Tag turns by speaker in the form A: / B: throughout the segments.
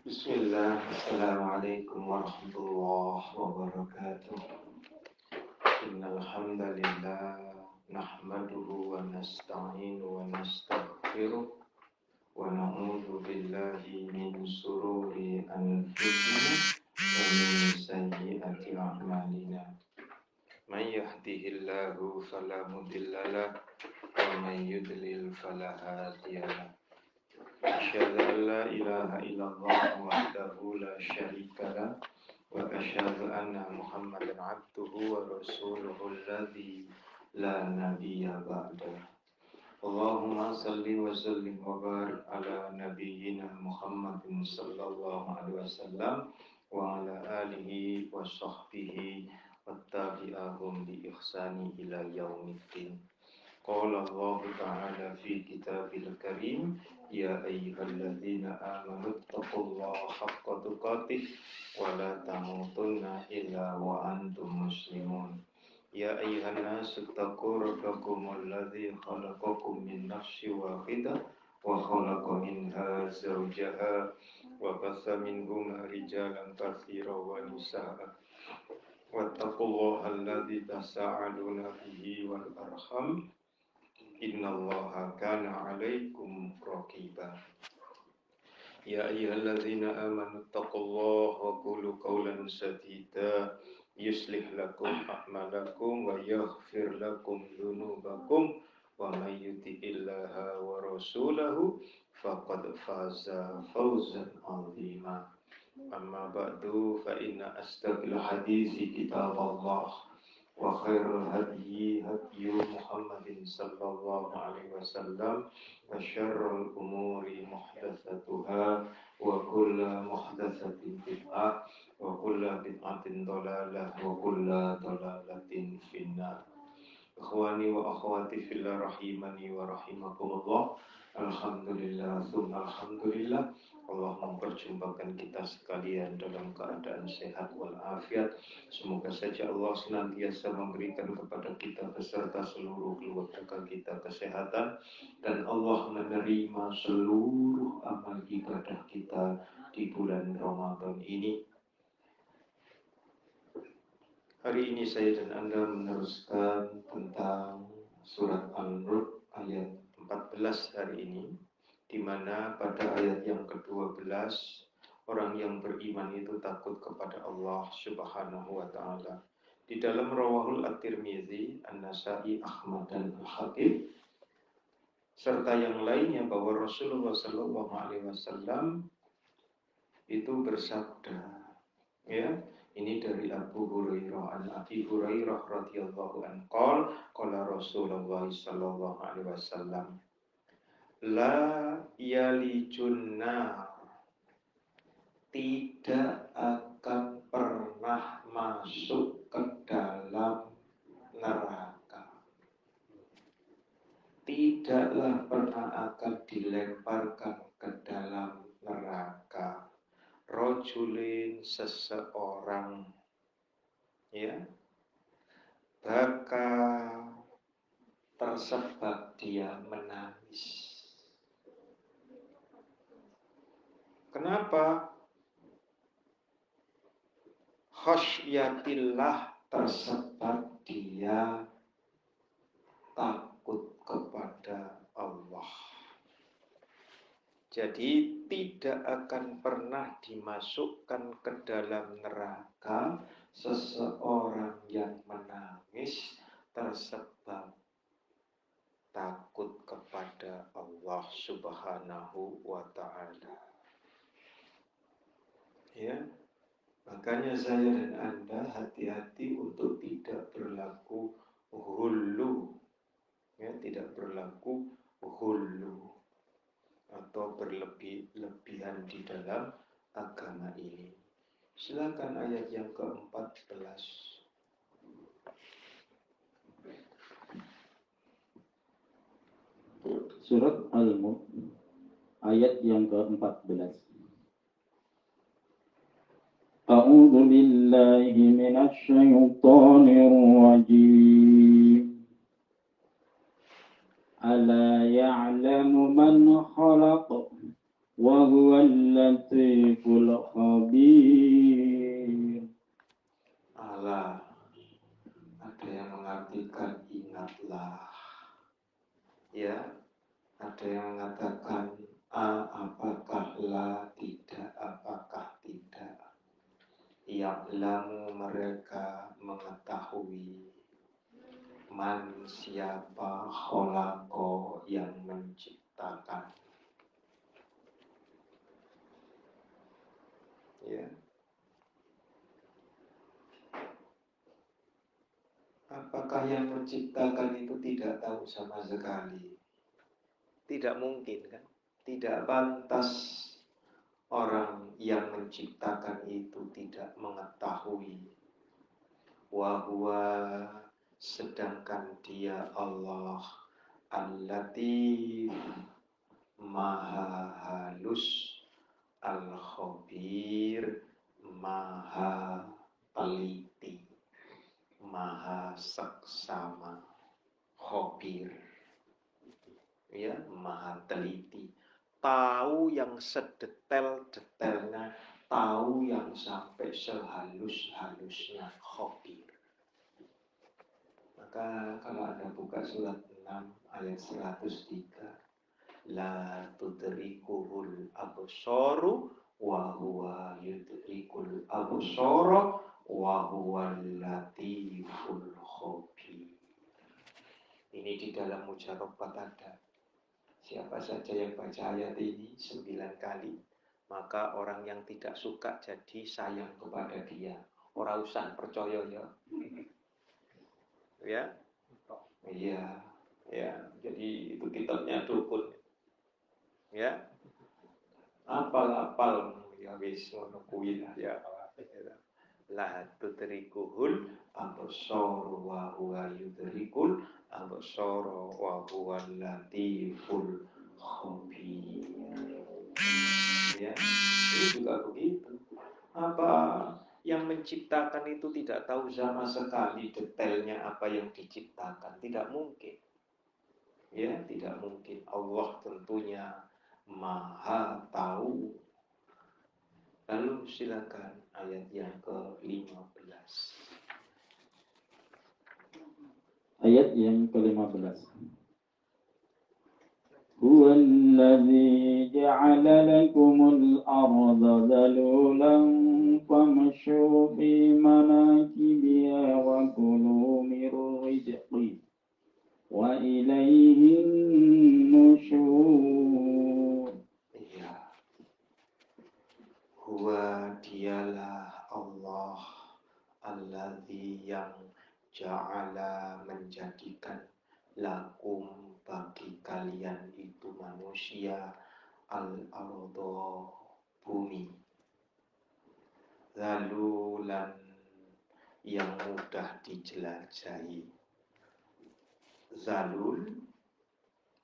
A: Bismillah, Assalamualaikum warahmatullahi wabarakatuh. Innal hamdalillah nahmaduhu wa nasta'inu wa nastaghfiruh wa na'udzu billahi min shururi anfusina wa min sayyiati a'malina. May yahdihillahu fala mudilla lahu wa may yudlil fala hadiya lahu. Asyhadu an la ilaha illallah wahdahu la syarika lah wa asyhadu anna Muhammadan abduhu wa rasuluhu alladzi la nabiyya ba'dah. Allahumma salli wa sallim wa barik ala nabiyyina Muhammadin sallallahu alaihi wasallam wa ala alihi wa sahbihi wattabi'ahum bi ihsani ila yaumiddin. Qala Allah Ta'ala fi kitabil karim, ya ayyuhalladzina amanu taqullaha haqqa tuqatih wa la tamutunna illa wa antum muslimun. Ya ayyuhan nasu taqu rabbakumul ladzi khalaqakum min nafsin wahidah wa khalaqa minha zawjaha wa bassa minhuma rijalan katsiran wa nisaa'a. Wattaqullaha alladzi tasaaluna bihi wal arham. Innallaha kana 'alaikum raqiba. Ya ayyuhalladzina amanu taqullaha wa qulu qawlan sadida yuslih lakum a'malakum wa yaghfir lakum dzunubakum wa may yuti'illaha wa rasulahu faqad faza fawzan 'azima. Amma ba'du fa inna asdaqal hadisi kitaballah wa khairul hadyi hadyu Muhammadin sallallahu alaihi wasallam wa syarrul umuri muhdatsatuha wa kullu muhdatsatin bid'ah wa kullu bid'atin dhalalah wa kullu dhalalatin finnar. Ikhwani wa akhwati fillah rahimani wa rahimakumullah. Alhamdulillah tsumma alhamdulillah, Allah memperjumpakan kita sekalian dalam keadaan sehat walafiat. Semoga saja Allah senantiasa memberikan kepada kita beserta seluruh keluarga kita kesehatan, dan Allah menerima seluruh amal ibadah kita di bulan Ramadan ini. Hari ini saya dan Anda meneruskan tentang surat An-Nur ayat 14 hari ini, di mana pada ayat yang ke-12 orang yang beriman itu takut kepada Allah Subhanahu wa taala. Di dalam Rawahul At-Tirmizi, An-Nasa'i, Ahmad dan Al-Hakim serta yang lainnya bahwa Rasulullah sallallahu alaihi wasallam itu bersabda, ya, ini dari Abu Hurairah, an Abi Hurairah radhiyallahu anhu, qala Rasulullah sallallahu alaihi wasallam, la yalijun nar, tidak akan pernah masuk ke dalam neraka. Tidaklah pernah akan dilemparkan ke dalam neraka rojulin, seseorang, ya, bakal tersebab dia menangis. Kenapa? Khasyatillah, tersebab dia takut kepada Allah. Jadi tidak akan pernah dimasukkan ke dalam neraka seseorang yang menangis tersebab takut kepada Allah Subhanahu wa ta'ala. Ya, makanya saya dan Anda hati-hati untuk tidak berlaku ghullu, ya, tidak berlaku ghullu atau berlebih-lebihan di dalam agama ini. Silakan ayat yang ke-14.
B: Surat Al-Mulk ayat yang ke-14. A'udzu billahi minasy syaithanir rajim. Ala ya'lamu man khalaq وهو اللطيف الخبير.
A: Allah, ada yang mengartikan ingatlah, ya, ada yang mengatakan apakah la, tidak, apakah tidak. Ya'lamu, mereka mengetahui, man, siapa, kholaqo, yang menciptakan. Ya. Apakah yang menciptakan itu tidak tahu sama sekali? Tidak mungkin, kan? Tidak pantas orang yang menciptakan itu tidak mengetahui. Wahwa, sedangkan dia Allah Al-Latif, maha halus, Al-Khabir, maha teliti, maha seksama, Khabir, ya, maha teliti, tahu yang sedetail-detailnya, tahu yang sampai sehalus-halusnya, Khabir. Maka kalau Anda buka surat 6 ayat 103, la tudrikuhul absaru wa huwa yudrikul absara wa huwal latiful khabir. Ini di dalam Mujarrabat ada. Siapa saja yang baca ayat ini 9 kali, maka orang yang tidak suka jadi sayang kepada dia. Ora usah percaya ya. Ya. Iya, ya. Jadi itu kitabnya dukun. Ya. Apal ya wis ngono kuwi ya. La tudrikuhul absar wa huwa yudrikul absar wa huwa latiful khabir. Ya, ini juga begitu. Apa yang menciptakan itu tidak tahu sama sekali detailnya apa yang diciptakan? Tidak mungkin. Ya, tidak mungkin. Allah tentunya maha tahu. Lalu silakan ayat yang ke-15.
B: Ayat yang ke-15. Huwa alladhi ja'ala lakumul arda dhalulan famshu fi manakibiha wa kulu min rizqihi wa ilayhin nusyur.
A: Iya. Huwa, dialah Allah alladzi yang ja'ala, menjadikan, lakum, bagi kalian itu manusia, al-ardo, bumi, zalulan, yang mudah dijelajahi. Zalul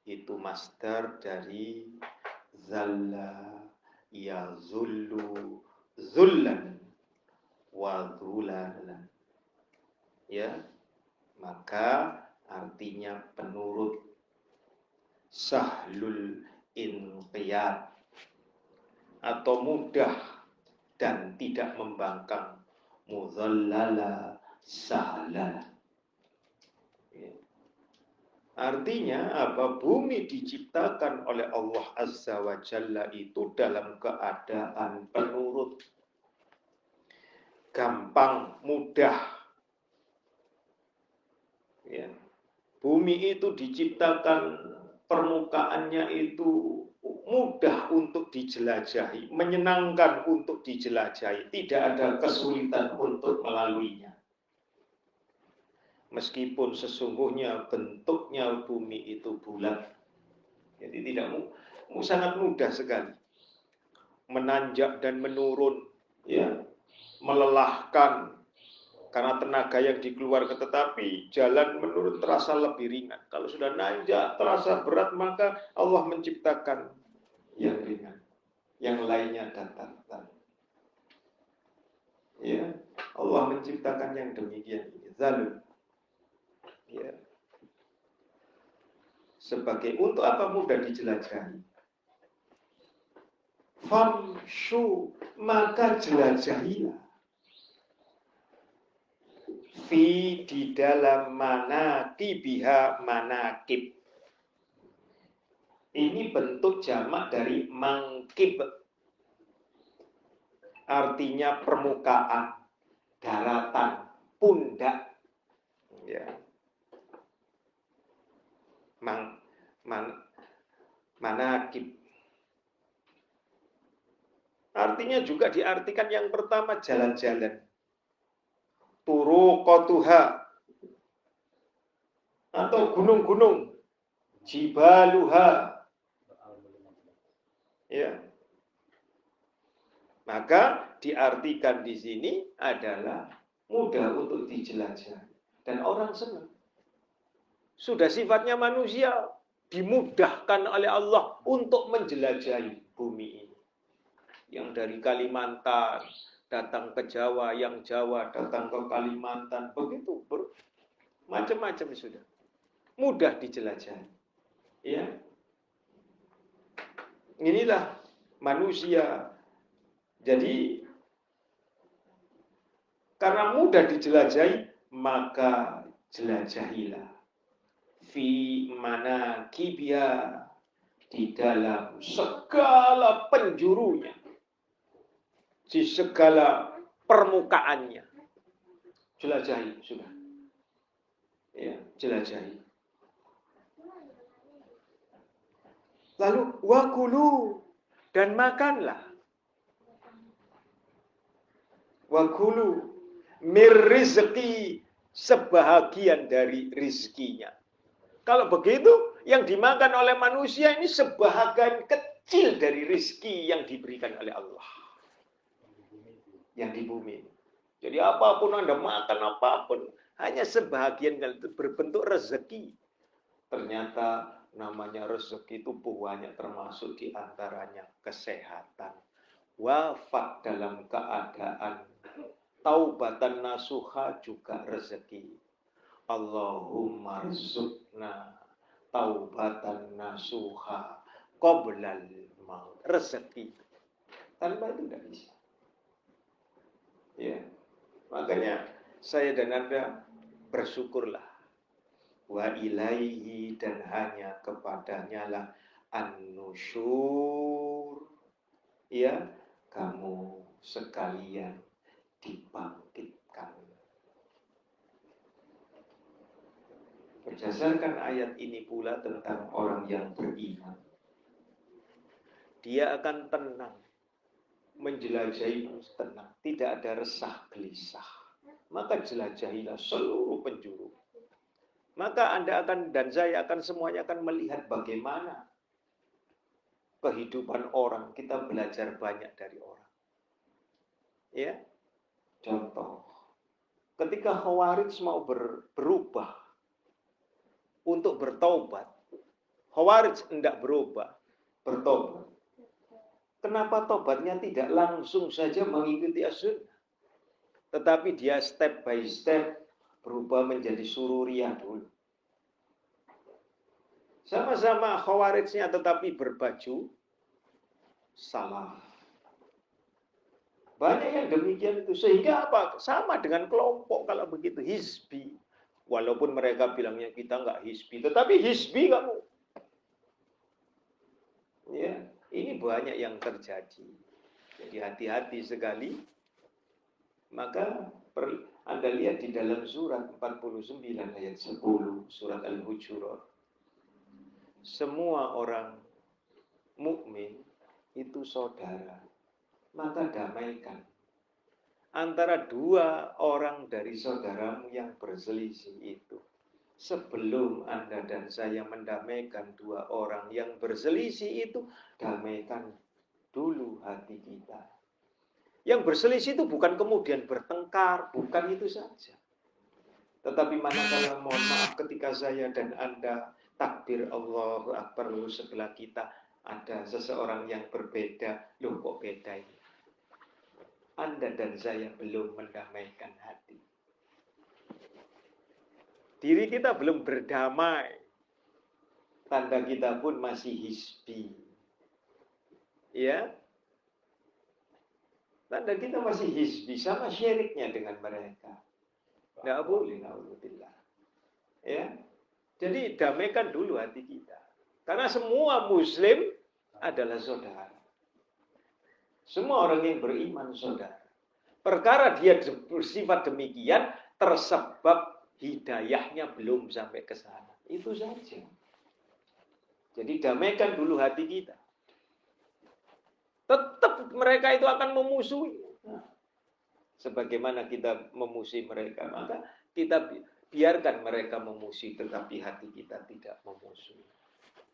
A: itu masdar dari zalla yazullu zullan wa dhulalan. Ya, maka artinya penurut, sahlul inqiyad, atau mudah dan tidak membangkang, mudhallala sahlala. Ya. Artinya apa? Bumi diciptakan oleh Allah Azza wa Jalla itu dalam keadaan penurut, gampang, mudah. Ya. Bumi itu diciptakan, permukaannya itu mudah untuk dijelajahi, menyenangkan untuk dijelajahi, tidak ada kesulitan untuk melaluinya. Meskipun sesungguhnya bentuknya bumi itu bulat, jadi sangat mudah sekali menanjak dan menurun, ya, melelahkan karena tenaga yang dikeluarkan, tetapi jalan menurun terasa lebih ringan. Kalau sudah nanjak terasa berat, maka Allah menciptakan yang ringan, yang lainnya datar. Ya, Allah menciptakan yang demikian ini, zalul. Ya. Sebagai untuk apa? Mudah dijelajahi. famshu, maka jelajahilah. Fi, di dalam manakibiha, manakib. Ini bentuk jamak dari mangkib. Artinya permukaan, daratan, pundak. Ya. Manakib. Artinya juga diartikan yang pertama jalan-jalan. Turuqatuha, atau gunung-gunung, jibaluha. Ya. Maka diartikan di sini adalah mudah untuk dijelajahi dan orang senang. Sudah sifatnya manusia dimudahkan oleh Allah untuk menjelajahi bumi ini. Yang dari Kalimantan datang ke Jawa, yang Jawa datang ke Kalimantan, begitu macam-macam sudah. Mudah dijelajahi. Ya. Inilah manusia. Jadi karena mudah dijelajahi, maka jelajahilah. Fi manakibia, di dalam segala penjurunya, di segala permukaannya. Jelajahi sudah. Ya, jelajahi. Lalu wakulu, dan makanlah. Wakulu mirrizqi, sebahagian dari rizkinya. Kalau begitu, yang dimakan oleh manusia ini sebahagian kecil dari rizki yang diberikan oleh Allah. Yang di bumi. Jadi apapun Anda makan, apapun, hanya sebahagian itu berbentuk rezeki. Ternyata namanya rezeki itu banyak, termasuk diantaranya kesehatan. Wafat dalam keadaan taubatan nasuha juga rezeki. Allahumma rizukna taubatan nasuha qoblal maut. Rezeki. Tanpa itu tidak bisa. Ya. Makanya saya dan Anda bersyukurlah. Wa ilaihi, dan hanya kepadanya lah an-nusyur. Ya, kamu sekalian dibangkitkan. Berdasarkan ayat ini pula tentang orang yang beriman, dia akan tenang, menjelajahi tenang, tidak ada resah gelisah. Maka jelajahilah seluruh penjuru. Maka Anda akan dan saya akan semuanya akan melihat bagaimana kehidupan orang. Kita belajar banyak dari orang. Ya, contoh, ketika Khawarij mau berubah untuk bertaubat, Khawarij hendak bertobat. Kenapa tobatnya tidak langsung saja mengikuti as-sunnah, tetapi dia step by step berubah menjadi sururiyah dulu. Sama-sama Khawarijnya tetapi berbaju salaf. Banyak yang demikian itu. Sehingga apa? Sama dengan kelompok kalau begitu. Hizbi. Walaupun mereka bilangnya kita nggak hizbi. Tetapi hizbi kamu. Ya, ini banyak yang terjadi. Jadi hati-hati sekali. Maka Anda lihat di dalam surat 49 ayat 10. Surat Al-Hujurat. Semua orang mukmin itu saudara. Maka damaikan antara dua orang dari saudaramu yang berselisih itu. Sebelum Anda dan saya mendamaikan dua orang yang berselisih itu, damaikan dulu hati kita. Yang berselisih itu bukan kemudian bertengkar, bukan itu saja. Tetapi manakala mohon maaf ketika saya dan Anda takbir Allahu Akbar, lalu sebelah kita ada seseorang yang berbeda. Loh kok beda ini? Anda dan saya belum mendamaikan hati. Diri kita belum berdamai. Tanda kita pun masih hizbi. Ya. Tanda kita masih hizbi, sama syiriknya dengan mereka. Nggak boleh, na'udzubillah. Ya, jadi damaikan dulu hati kita. Karena semua muslim adalah saudara. Semua orang yang beriman saudara. Perkara dia bersifat demikian tersebab hidayahnya belum sampai ke sana. Itu saja. Jadi damaikan dulu hati kita. Tetap mereka itu akan memusuhi. Nah, sebagaimana kita memusuhi mereka, maka kita biarkan mereka memusuhi, tetapi hati kita tidak memusuhi.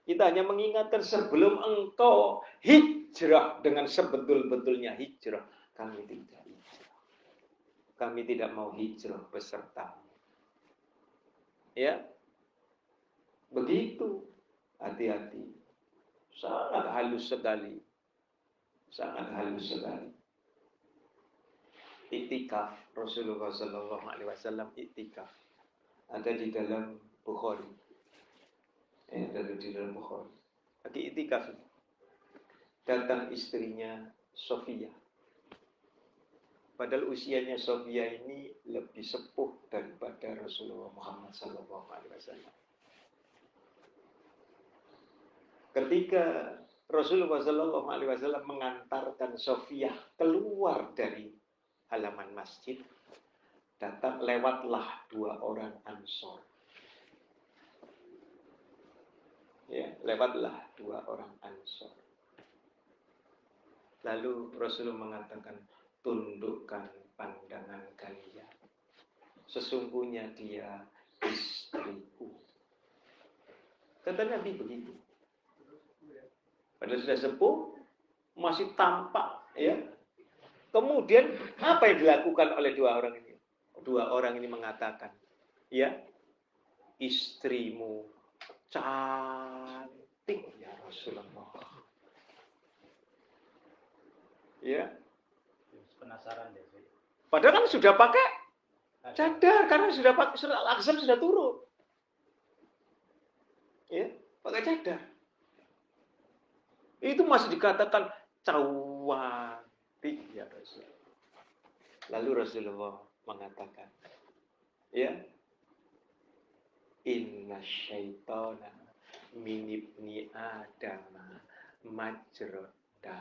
A: Kita hanya mengingatkan sebelum engkau hijrah dengan sebetul-betulnya hijrah, kami tidak hijrah. Kami tidak mau hijrah besertamu. Ya, begitu. Hati-hati. Sangat halus sekali. Sangat halus sekali. Iktikaf Rasulullah Sallallahu Alaihi Wasallam iktikaf ada di dalam Bukhari. Ada di dalam Bukhari. Lagi iktikaf. Datang istrinya Sofia. Padahal usianya Sofia ini lebih sepuh daripada Rasulullah Muhammad Sallallahu Alaihi Wasallam. Ketika Rasulullah Sallallahu Alaihi Wasallam mengantarkan Sofia keluar dari halaman masjid, lewatlah 2 orang Ansor. Ya, lewatlah 2 orang Ansor. Lalu Rasulullah mengatakan, tundukkan pandangan kalian. Sesungguhnya dia istriku. Kata Nabi begitu. Padahal sudah sepuh, masih tampak, ya. Kemudian apa yang dilakukan oleh 2 orang ini? 2 orang ini mengatakan, ya, istrimu cantik ya Rasulullah. Ya.
C: Penasaran deh.
A: Padahal kan sudah pakai cadar karena sudah pakai surat Al-Ahzab sudah turun. Ya, pakai cadar. Itu masih dikatakan cantik ya Rasulullah. Lalu Rasulullah mengatakan, ya, inna syaitana min ibni adama majroda.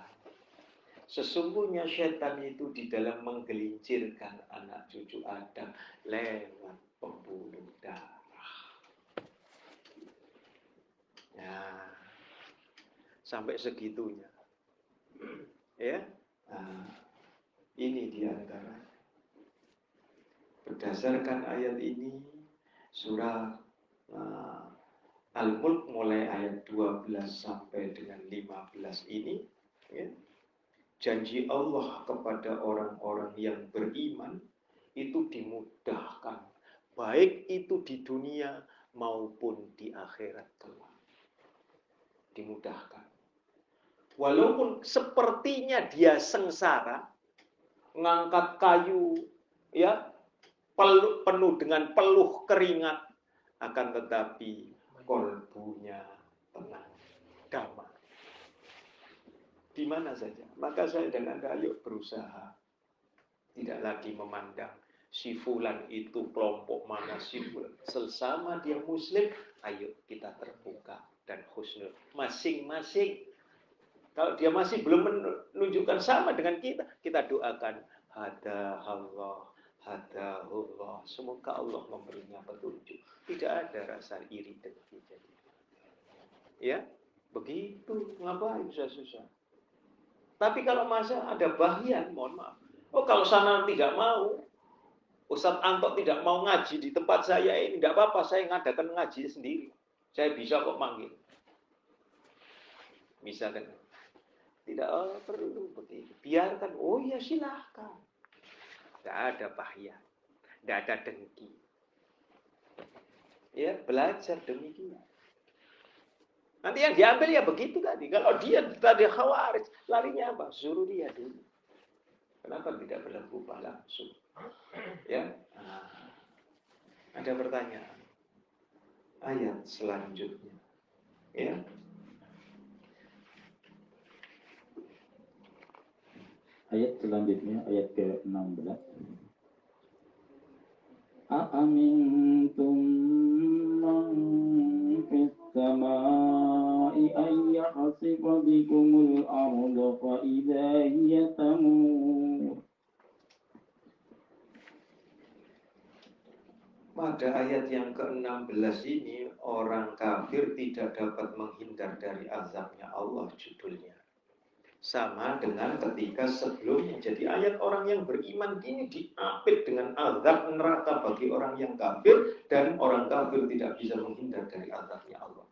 A: Sesungguhnya syaitan itu di dalam menggelincirkan anak cucu Adam lewat pembuluh darah. Ya, sampai segitunya. Ya, nah, ini diantara. Berdasarkan ayat ini, surah Al-Mulk mulai ayat 12 sampai dengan 15 ini, ya, janji Allah kepada orang-orang yang beriman itu dimudahkan, baik itu di dunia maupun di akhirat kelak. Dimudahkan. Walaupun sepertinya dia sengsara, ngangkat kayu, ya, penuh dengan peluh keringat, akan tetapi kolbunya tenang, damai. Di mana saja. Maka saya dan Anda yuk berusaha. Tidak lagi memandang si fulan itu kelompok mana, si fulan. Sesama dia muslim, ayo kita terbuka dan husnul. Masing-masing. Kalau dia masih belum menunjukkan sama dengan kita, kita doakan hadahullah, hadahullah. Semoga Allah memberinya petunjuk. Tidak ada rasa iri dengki. Ya, begitu. Ngapain susah-susah? Tapi kalau masa ada bahian, mohon maaf. Oh, kalau sana tidak mau, Ustadz Anto tidak mau ngaji di tempat saya ini, tidak apa-apa, saya ngadakan ngaji sendiri. Saya bisa kok manggil. Misalkan, tidak perlu begitu. Biarkan, oh ya silahkan. Tidak ada bahian, tidak ada dengki. Ya, belajar demikian. Nanti yang diambil ya begitu tadi. Kalau dia tadi khawarij, larinya apa? Suruh dia dulu. Kenapa tidak berlembuba langsung? Ya, ada pertanyaan. Ayat selanjutnya. Ya.
B: Ayat selanjutnya, ayat ke-16. Aamintum man fis samai ay yahsifa bikumul arda fa idza hiya tamur.
A: Pada ayat yang ke-16 ini, orang kafir tidak dapat menghindar dari azabnya Allah judulnya. Sama dengan ketika sebelumnya. Jadi ayat orang yang beriman ini diapit dengan azab neraka bagi orang yang kafir. Dan orang kafir tidak bisa menghindar dari azabnya Allah.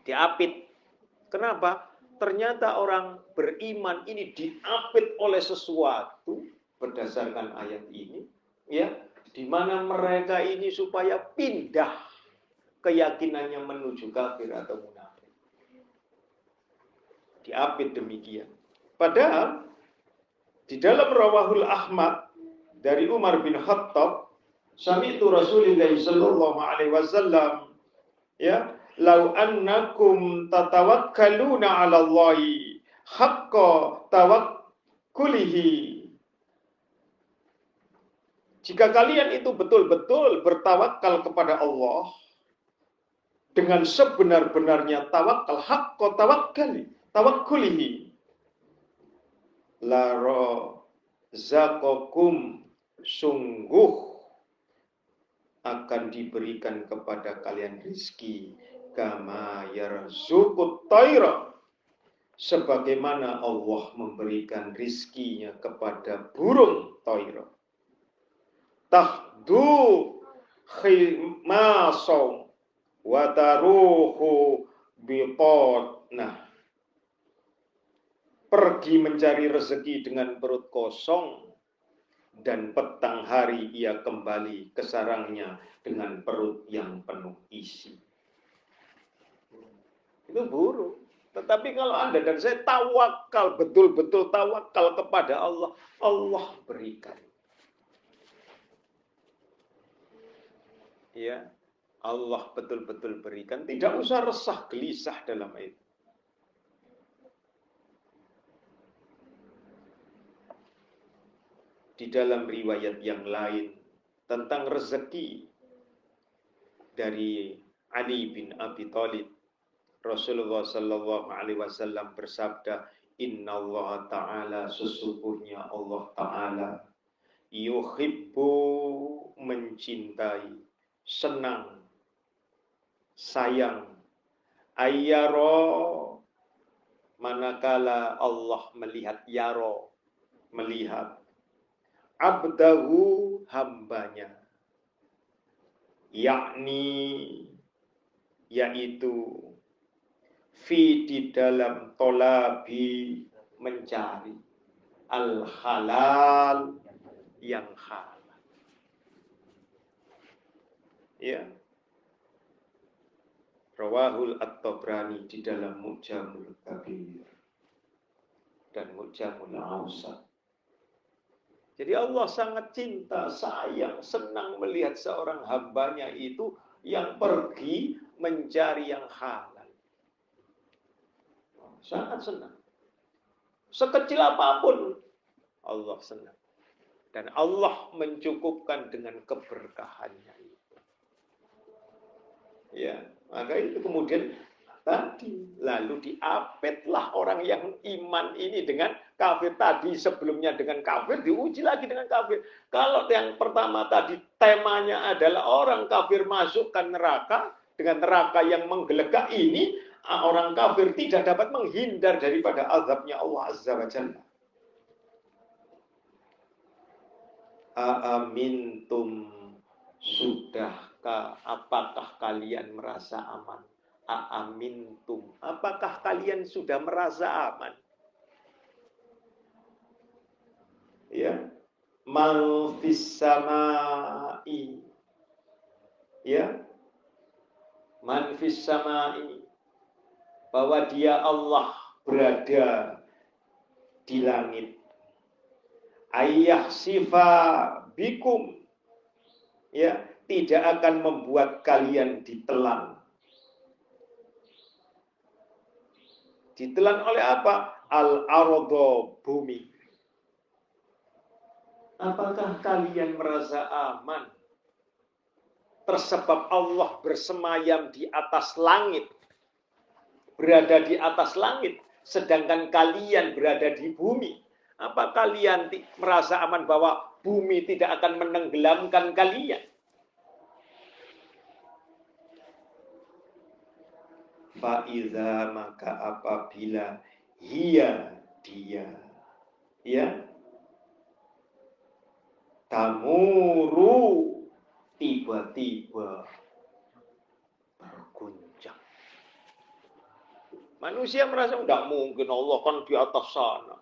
A: Diapit. Kenapa? Ternyata orang beriman ini diapit oleh sesuatu berdasarkan ayat ini. Ya, di mana mereka ini supaya pindah keyakinannya menuju kafir atau munafik. Diapit demikian. Padahal di dalam Rawahul Ahmad dari Umar bin Khattab, sami'tu Rasulullah sallallahu alaihi wasallam, ya, lau annakum tatawakkaluna 'ala Allahi haqqa tawakkulihi. Jika kalian itu betul-betul bertawakal kepada Allah dengan sebenar-benarnya tawakal, haqqa tawakkulihi, la razaqakum, sungguh akan diberikan kepada kalian rizki kama yarzuqut tayra, sebagaimana Allah memberikan rizkinya kepada burung tayra. Tahdu khimasong wataruhu biqot. Nah, pergi mencari rezeki dengan perut kosong, dan petang hari ia kembali ke sarangnya dengan perut yang penuh isi. Itu buruk. Tetapi kalau Anda dan saya tawakal, betul-betul tawakal kepada Allah, Allah berikan. Ya, Allah betul-betul berikan. Tidak usah resah gelisah dalam itu. Di dalam riwayat yang lain tentang rezeki dari Ali bin Abi Thalib, Rasulullah sallallahu alaihi wasallam bersabda, Inna Allah Ta'ala, sesungguhnya Allah Ta'ala, yuhibbu, mencintai, senang, sayang, ayyaro, manakala Allah melihat, yaro, melihat, abdahu, hambanya, yakni, yaitu, fi, di dalam, tolabi, mencari, al-halal, yang halal. Ya. Rawahul At-Tabrani di dalam Mu'jamul Kabir dan Mu'jamul Awsat. Jadi Allah sangat cinta, sayang, senang melihat seorang hambanya itu yang pergi mencari yang halal. Sangat senang. Sekecil apapun Allah senang. Dan Allah mencukupkan dengan keberkahannya itu. Ya, maka itu kemudian tadi lalu diapitlah orang yang iman ini dengan kafir tadi, sebelumnya dengan kafir, diuji lagi dengan kafir. Kalau yang pertama tadi temanya adalah orang kafir masukkan neraka dengan neraka yang menggelegak ini, orang kafir tidak dapat menghindar daripada azabnya Allah Azza wa Jalla. Aamintum, sudahkah, apakah kalian merasa aman? Aamintum, apakah kalian sudah merasa aman? Ya, man fis samai, ya, man fis samai, bahwa dia Allah berada di langit. Ayah sifa bikum, ya, tidak akan membuat kalian ditelan. Ditelan oleh apa?
D: al-ardo, bumi. Apakah kalian merasa aman tersebab Allah bersemayam di atas langit, berada di atas langit, sedangkan kalian berada di bumi? Apa kalian merasa aman bahwa bumi tidak akan menenggelamkan kalian? Faiza, maka apabila dia, ya, tamuru, tiba-tiba berguncang. Manusia merasa tidak mungkin, Allah kan di atas sana.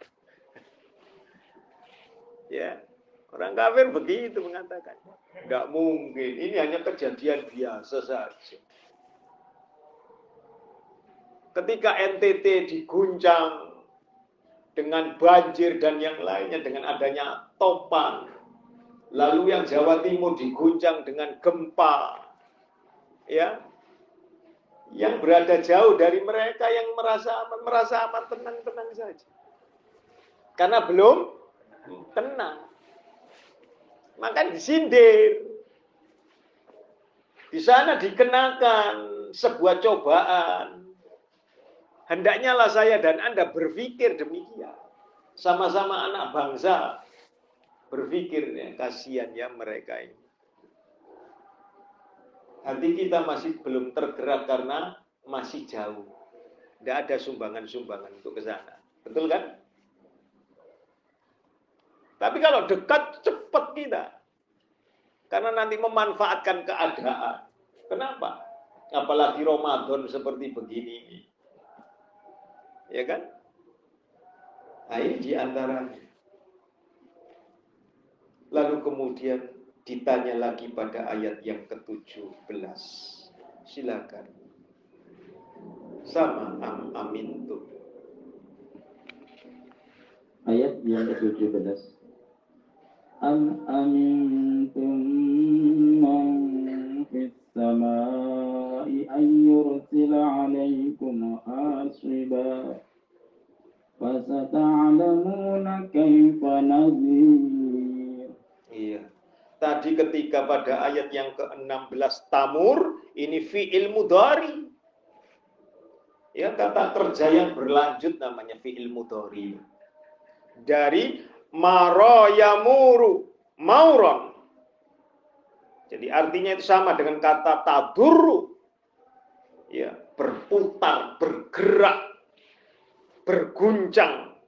D: Ya, orang kafir begitu mengatakan. Tidak mungkin, ini hanya kejadian biasa saja. Ketika NTT diguncang dengan banjir dan yang lainnya, dengan adanya topan, lalu yang Jawa Timur diguncang dengan gempa, ya, yang berada jauh dari mereka yang merasa aman, tenang-tenang saja. Karena belum kena. Maka disindir. Di sana dikenakan sebuah cobaan. Hendaknya lah saya dan Anda berpikir demikian. Sama-sama anak bangsa. Berpikir, ya, kasihan ya mereka ini. Hati kita masih belum tergerak karena masih jauh. Tidak ada sumbangan-sumbangan untuk ke sana. Betul kan? Tapi kalau dekat, cepat kita. Karena nanti memanfaatkan keadaan. Kenapa? Apalagi Ramadan seperti begini. Ya kan? Nah, ini diantaranya. Lalu kemudian ditanya lagi pada ayat yang ke-17. Silakan. Sama amin tuh.
B: Ayat yang ke-17. Am amintum man fis samai an yursila alaikum hasiba fasata'lamuna kaifa nadhir.
D: Iya. Tadi ketika pada ayat yang ke-16 tamur, ini fi'il mudhari. Ya, kata kerja yang berlanjut namanya fi'il mudhari. Dari maro yamuru, mauron. Jadi artinya itu sama dengan kata tadurru. Ya, berputar, bergerak, berguncang.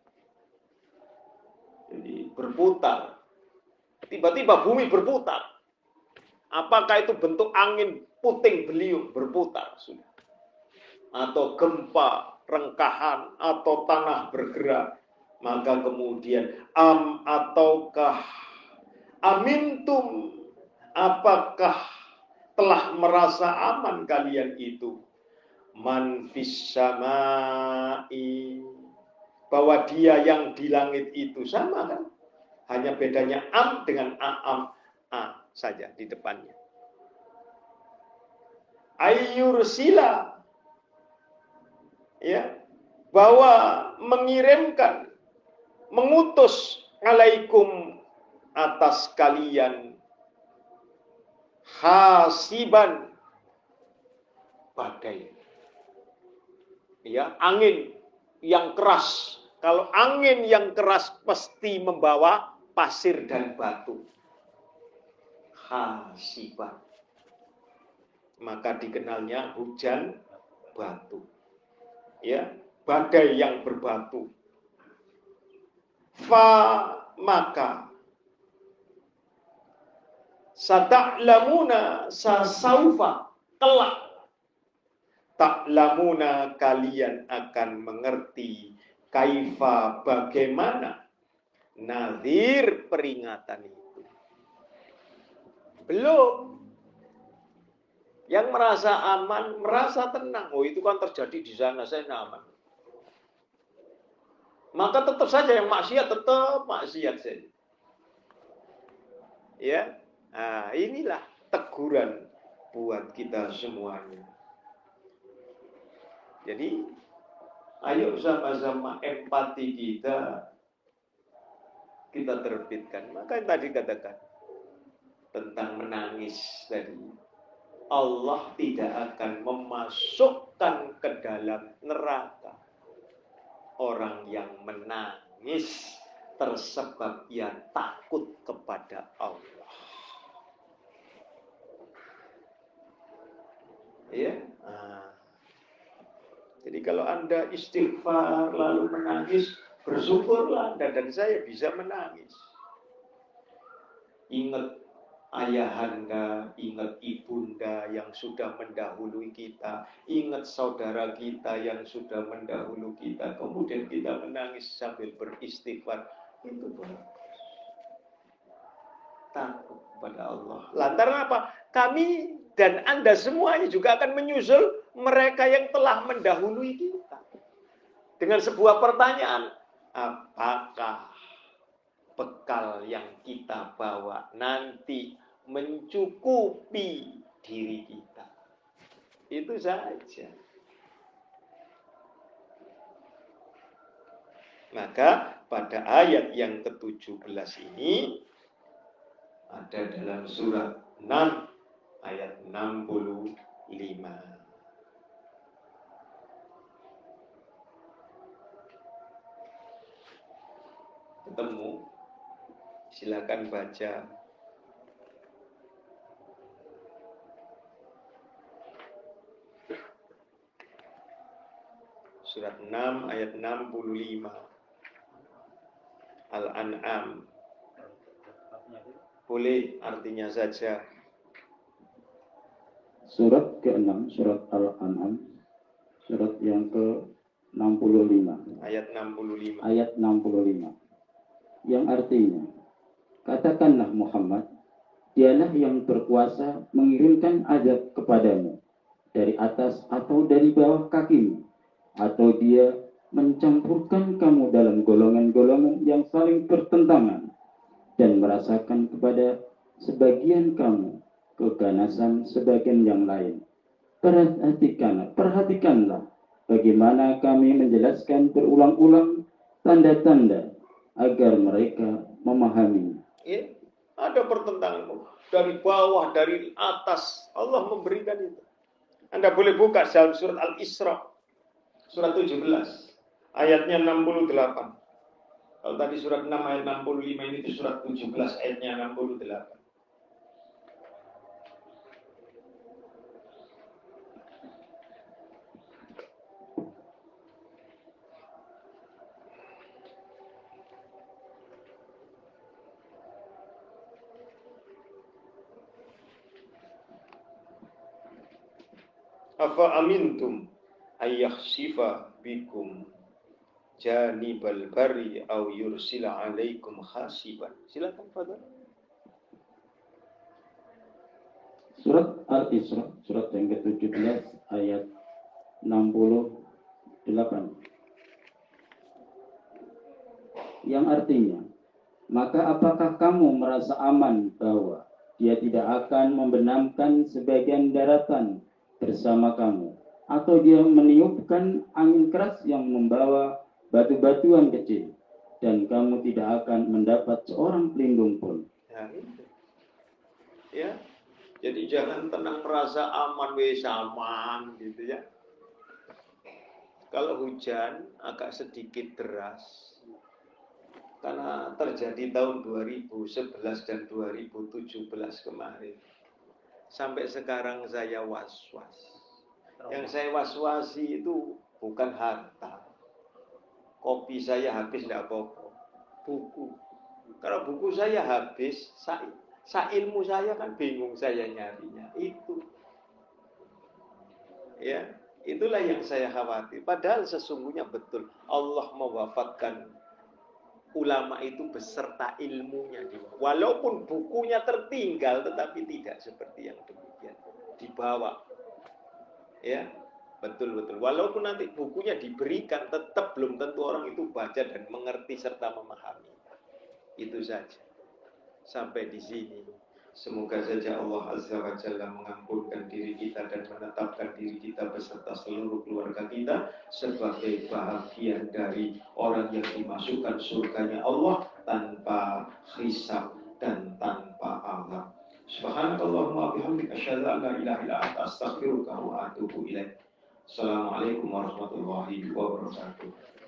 D: Jadi berputar. Tiba-tiba bumi berputar. Apakah itu bentuk angin puting beliung berputar? Sudah. Atau gempa, rengkahan, atau tanah bergerak. Maka kemudian ataukah amintum, apakah telah merasa aman kalian itu? Man fis samai, bahwa dia yang di langit itu sama kan? Hanya bedanya am dengan a saja di depannya. Ayyursila, ya, bahwa mengirimkan, mengutus alaikum atas kalian hasiban, badai. Ya, angin yang keras. Kalau angin yang keras pasti membawa pasir dan batu. Hasiban. Maka dikenalnya hujan batu. Ya, badai yang berbatu. Maka sata'lamuna sasaufa, kelak ta'lamuna, kalian akan mengerti kaifa, bagaimana nadhir, peringatan itu. Belum. Yang merasa aman, merasa tenang. Oh, itu kan terjadi di sana, saya aman. Maka tetap saja yang maksiat, tetap maksiat saja. Ya, nah, inilah teguran buat kita semuanya. Jadi Ayo sama-sama empati kita terbitkan. Maka yang tadi katakan tentang menangis tadi. Allah tidak akan memasukkan ke dalam neraka orang yang menangis tersebab ia takut kepada Allah. Ya. Jadi kalau Anda istighfar lalu menangis, bersyukurlah Anda dan saya bisa menangis. Ingat ayahanda, ingat ibunda yang sudah mendahului kita, ingat saudara kita yang sudah mendahului kita, kemudian kita menangis sambil beristighfar, itu bagus. Takut kepada Allah. Lantaran apa? Kami dan Anda semuanya juga akan menyusul mereka yang telah mendahului kita. Dengan sebuah pertanyaan, apakah bekal yang kita bawa nanti mencukupi diri kita? Itu saja. Maka pada ayat yang ke-17 ini ada dalam surat 6 ayat 65. Ketemu? Silakan baca. Surat 6 ayat 65. Al-An'am. Boleh artinya saja.
B: Surat ke-6, surat Al-An'am, surat yang ke-65.
D: Ayat 65.
B: Ayat 65. Yang artinya, katakanlah Muhammad, dialah yang berkuasa mengirimkan azab kepadamu dari atas atau dari bawah kakimu, atau dia mencampurkan kamu dalam golongan-golongan yang saling bertentangan dan merasakan kepada sebagian kamu keganasan sebagian yang lain. Perhatikanlah bagaimana kami menjelaskan berulang-ulang tanda-tanda agar mereka memahami.
D: Ya, ada pertentangan dari bawah, dari atas. Allah memberikan itu. Anda boleh buka dalam surat Al-Isra, surat 17, ayatnya 68. Kalau tadi surat 6 ayat 65, ini itu surat 17 ayatnya 68. Afa amintum ayyakhsifa bikum janibal bari au yursila alaikum khasiban. Silakan Fadil.
B: Surat Al-Isra, surat yang ke-17 ayat 68. Yang artinya, maka apakah kamu merasa aman bahwa dia tidak akan membenamkan sebagian daratan bersama kamu, atau dia meniupkan angin keras yang membawa batu-batuan kecil, dan kamu tidak akan mendapat seorang pelindung pun.
D: Ya, itu. Ya. Jadi jangan tenang merasa aman wes aman gitu ya. Kalau hujan agak sedikit deras karena terjadi tahun 2011 dan 2017 kemarin. Sampai sekarang saya was-was. Yang saya was-wasi itu bukan harta. Kopi saya habis tidak apa-apa. Buku. Kalau buku saya habis, ilmu saya kan bingung saya nyarinya. Itu. Ya, itulah yang saya khawatir. Padahal sesungguhnya betul Allah mewafatkan ulama itu beserta ilmunya. Walaupun bukunya tertinggal, tetapi tidak seperti yang demikian. Dibawa. Ya, betul-betul. Walaupun nanti bukunya diberikan, tetap belum tentu orang itu baca dan mengerti serta memahami. Itu saja. Sampai di sini.
A: Semoga saja Allah Azza wa Jalla mengampunkan diri kita dan menetapkan diri kita beserta seluruh keluarga kita sebagai bahagian dari orang yang dimasukkan surganya Allah tanpa hisab dan tanpa azab. Subhanakallahumma bihamdika asyhadu an la ilaha illa anta astaghfiruka wa atubu ilaik. Assalamualaikum warahmatullahi wabarakatuh.